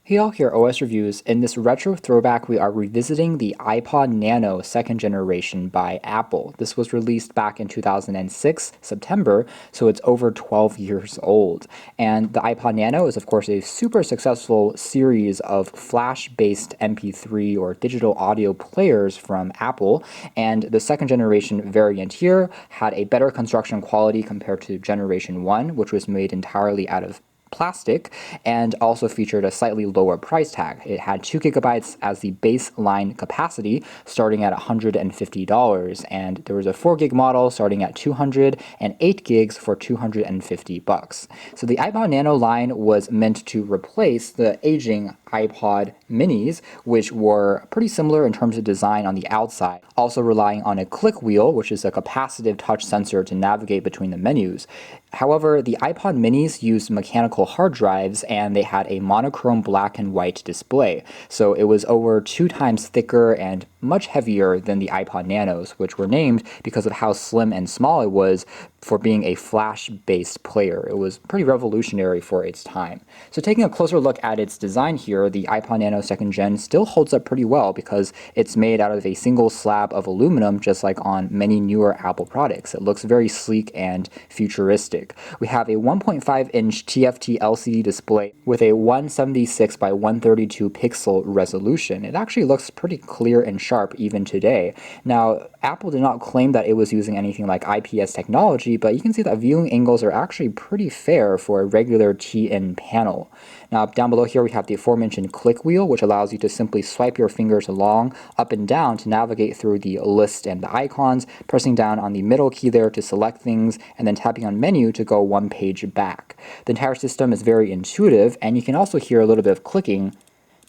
Hey all, here OS Reviews. In this retro throwback, we are revisiting the iPod Nano second generation by Apple. This was released back in 2006, September, so it's over 12 years old. And the iPod Nano is, of course, a super successful series of flash-based MP3 or digital audio players from Apple. And the second generation variant here had a better construction quality compared to Generation 1, which was made entirely out of plastic, and also featured a slightly lower price tag. It had 2 gigabytes as the baseline capacity, starting at $150, and there was a 4 gig model starting at 200 and 8 gigs for $250. So the iPod Nano line was meant to replace the aging iPod minis, which were pretty similar in terms of design on the outside, also relying on a Clickwheel, which is a capacitive touch sensor to navigate between the menus. However, the iPod minis used mechanical hard drives, and they had a monochrome black and white display, so it was over 2 times thicker and much heavier than the iPod Nanos, which were named because of how slim and small it was for being a flash-based player. It was pretty revolutionary for its time. So taking a closer look at its design here, the iPod Nano 2nd Gen still holds up pretty well because it's made out of a single slab of aluminum, just like on many newer Apple products. It looks very sleek and futuristic. We have a 1.5-inch TFT LCD display with a 176 by 132 pixel resolution. It actually looks pretty clear and sharp even today. Now, Apple did not claim that it was using anything like IPS technology, but you can see that viewing angles are actually pretty fair for a regular TN panel. Now, down below here we have the aforementioned Clickwheel, which allows you to simply swipe your fingers along, up and down to navigate through the list and the icons, pressing down on the middle key there to select things, and then tapping on menu to go one page back. The entire system is very intuitive, and you can also hear a little bit of clicking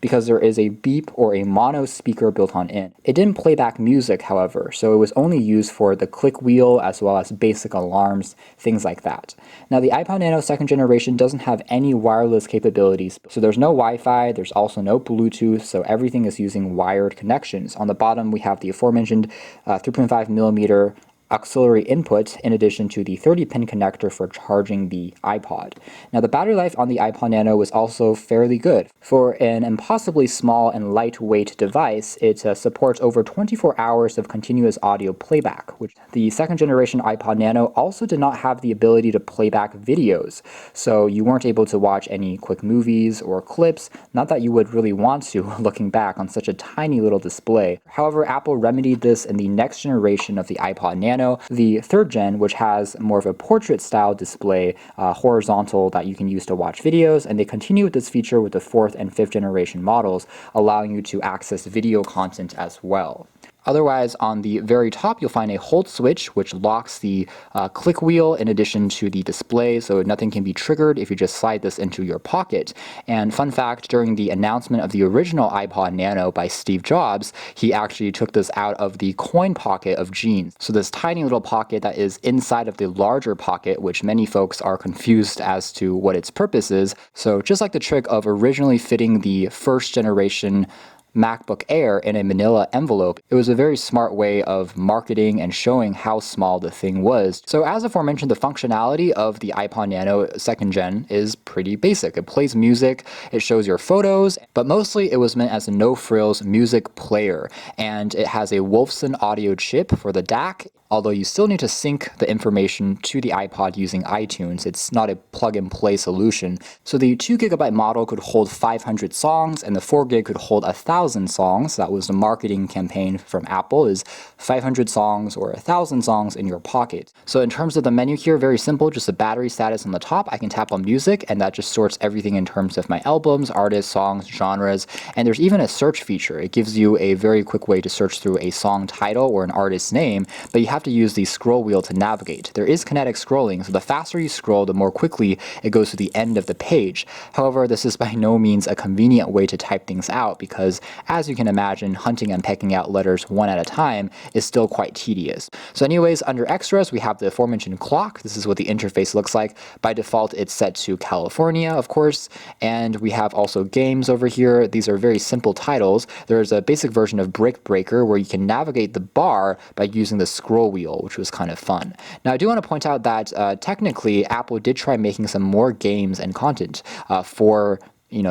because there is a beep or a mono speaker built on in. It didn't play back music, however, so it was only used for the click wheel as well as basic alarms, things like that. Now, the iPod Nano 2nd generation doesn't have any wireless capabilities, so there's no Wi-Fi, there's also no Bluetooth, so everything is using wired connections. On the bottom, we have the aforementioned 3.5mm auxiliary input in addition to the 30-pin connector for charging the iPod. Now, the battery life on the iPod Nano was also fairly good. For an impossibly small and lightweight device, it supports over 24 hours of continuous audio playback, which the second generation iPod Nano also did not have the ability to play back videos, so you weren't able to watch any quick movies or clips, not that you would really want to looking back on such a tiny little display. However, Apple remedied this in the next generation of the iPod Nano, the 3rd gen, which has more of a portrait-style display, horizontal, that you can use to watch videos, and they continue with this feature with the 4th and 5th generation models, allowing you to access video content as well. Otherwise, on the very top, you'll find a hold switch, which locks the click wheel in addition to the display, so nothing can be triggered if you just slide this into your pocket. And fun fact, during the announcement of the original iPod Nano by Steve Jobs, he actually took this out of the coin pocket of jeans. So this tiny little pocket that is inside of the larger pocket, which many folks are confused as to what its purpose is. So just like the trick of originally fitting the 1st generation MacBook Air in a manila envelope, it was a very smart way of marketing and showing how small the thing was. So as aforementioned, the functionality of the iPod Nano 2nd Gen is pretty basic. It plays music, it shows your photos, but mostly it was meant as a no-frills music player, and it has a Wolfson audio chip for the DAC. Although you still need to sync the information to the iPod using iTunes, it's not a plug-and-play solution. So the 2 gigabyte model could hold 500 songs, and the 4 gig could hold 1,000 songs. That was the marketing campaign from Apple, is 500 songs or 1,000 songs in your pocket. So in terms of the menu here, very simple, just the battery status on the top. I can tap on music, and that just sorts everything in terms of my albums, artists, songs, genres, and there's even a search feature. It gives you a very quick way to search through a song title or an artist's name, but you have to use the scroll wheel to navigate. There is kinetic scrolling, so the faster you scroll, the more quickly it goes to the end of the page. However, this is by no means a convenient way to type things out because, as you can imagine, hunting and pecking out letters one at a time is still quite tedious. So anyways, under extras, we have the aforementioned clock. This is what the interface looks like. By default, it's set to California, of course, and we have also games over here. These are very simple titles. There's a basic version of Brick Breaker where you can navigate the bar by using the scroll wheel, which was kind of fun. Now, I do want to point out that technically Apple did try making some more games and content for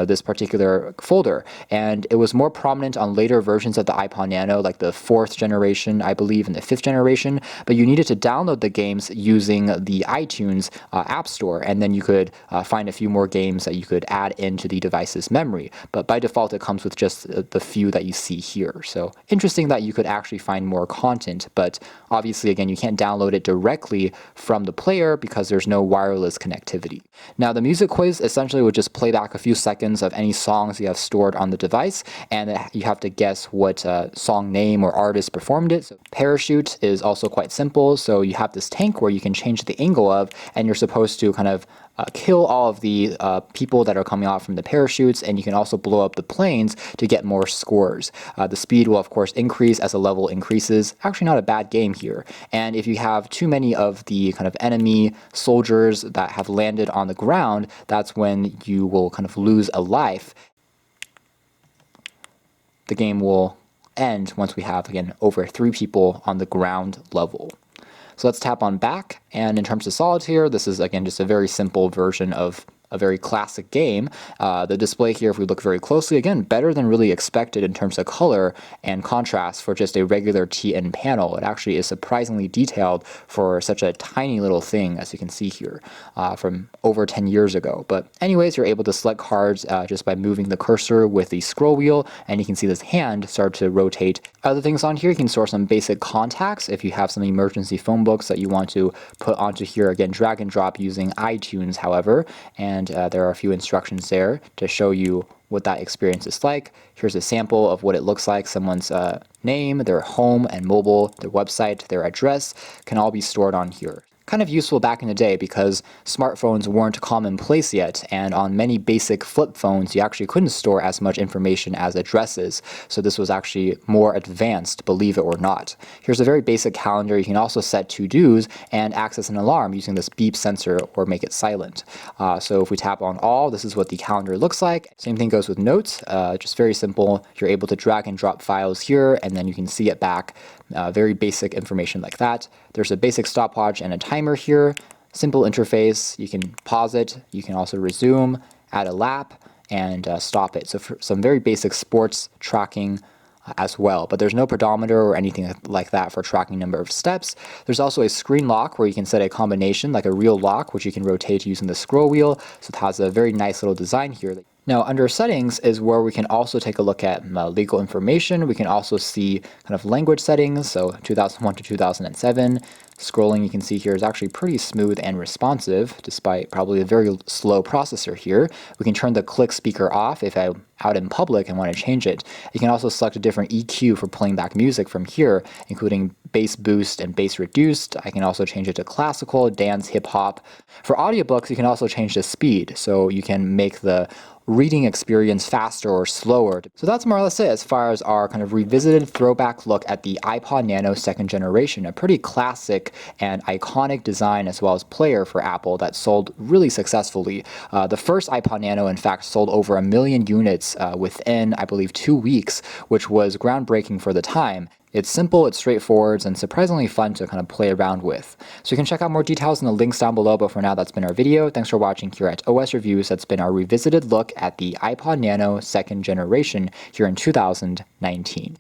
this particular folder. And it was more prominent on later versions of the iPod Nano, like the 4th generation, I believe, and the 5th generation. But you needed to download the games using the iTunes App Store, and then you could find a few more games that you could add into the device's memory. But by default, it comes with just the few that you see here. So interesting that you could actually find more content, but obviously, again, you can't download it directly from the player because there's no wireless connectivity. Now, the music quiz essentially would just play back a few seconds of any songs you have stored on the device, and you have to guess what song name or artist performed it. So Parachute is also quite simple. So you have this tank where you can change the angle of, and you're supposed to kind of kill all of the people that are coming out from the parachutes, and you can also blow up the planes to get more scores. The speed will, of course, increase as the level increases. Actually, not a bad game here. And if you have too many of the kind of enemy soldiers that have landed on the ground, that's when you will kind of lose a life. The game will end once we have, again, over 3 people on the ground level. So let's tap on back, and in terms of solitaire, this is again just a very simple version of a very classic game. The display here, if we look very closely, again, better than really expected in terms of color and contrast for just a regular TN panel. It actually is surprisingly detailed for such a tiny little thing, as you can see here, from over 10 years ago. But anyways, you're able to select cards just by moving the cursor with the scroll wheel, and you can see this hand start to rotate. Other things on here, you can store some basic contacts if you have some emergency phone books that you want to put onto here. Again, drag and drop using iTunes, however, and there are a few instructions there to show you what that experience is like. Here's a sample of what it looks like. Someone's name, their home and mobile, their website, their address can all be stored on here. Kind of useful back in the day because smartphones weren't commonplace yet, and on many basic flip phones you actually couldn't store as much information as addresses, so this was actually more advanced, believe it or not. Here's a very basic calendar. You can also set to-dos and access an alarm using this beep sensor or make it silent. So if we tap on all, this is what the calendar looks like. Same thing goes with notes, just very simple. You're able to drag and drop files here, and then you can see it back. Very basic information like that. There's a basic stopwatch and a timer here. Simple interface. You can pause it. You can also resume, add a lap, and stop it. So for some very basic sports tracking as well, but there's no pedometer or anything like that for tracking number of steps. There's also a screen lock where you can set a combination like a real lock, which you can rotate using the scroll wheel. So it has a very nice little design here. Now, under settings is where we can also take a look at legal information. We can also see kind of language settings, so 2001 to 2007. Scrolling, you can see here, is actually pretty smooth and responsive, despite probably a very slow processor here. We can turn the click speaker off if I'm out in public and want to change it. You can also select a different EQ for playing back music from here, including bass boost and bass reduced. I can also change it to classical, dance, hip hop. For audiobooks, you can also change the speed, so you can make the reading experience faster or slower. So that's more or less it as far as our kind of revisited throwback look at the iPod Nano 2nd generation, a pretty classic and iconic design as well as player for Apple that sold really successfully. The first iPod Nano, in fact, sold over 1 million units within, I believe, 2 weeks, which was groundbreaking for the time. It's simple, it's straightforward, and surprisingly fun to kind of play around with. So you can check out more details in the links down below, but for now that's been our video. Thanks for watching here at OS Reviews. That's been our revisited look at the iPod Nano 2nd generation here in 2019.